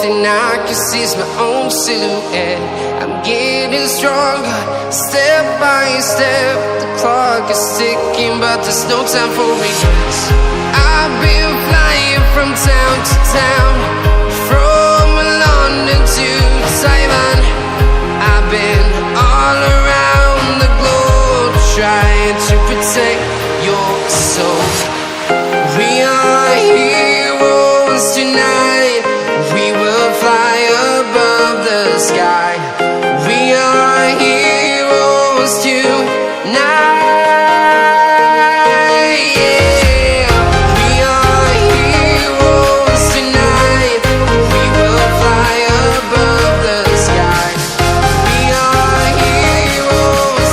thing I can see is my own silhouette. I'm getting stronger, step by step. The clock is ticking, but there's no time for regrets. I've been flying from town to town, from London to Taiwan. I've been all around the globe, trying to protect your soul. We are heroes tonight. We will fly above the sky. We are heroes tonight. Yeah. We are heroes tonight. We will fly above the sky. We are heroes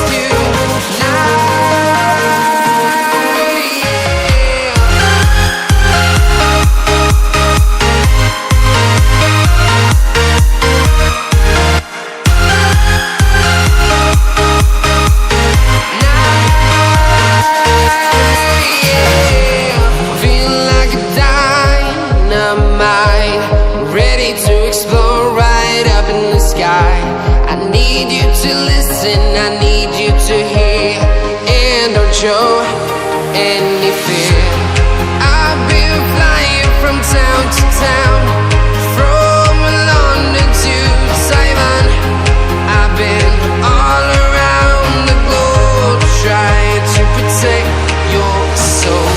I need you to listen, I need you to hear, and don't show any fear. I've been flying from town to town, from London to Taiwan. I've been all around the globe, trying to protect your soul.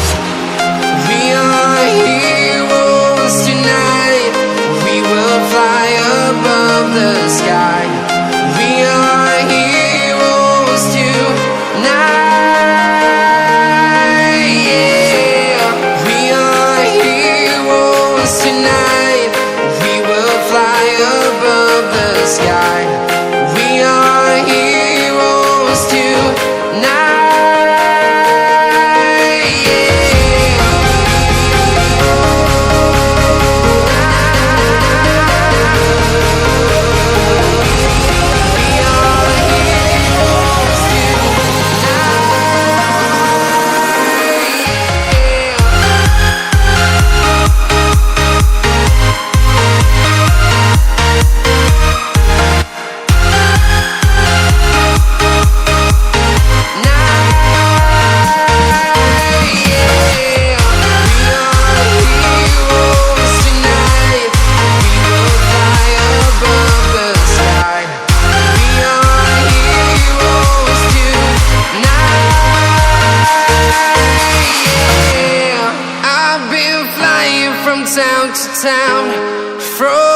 We are heroes tonight. We will fly above the sky. We are heroes tonight. Yeah. We are heroes tonight. We will fly above the sky. We are heroes tonight. Town to town, from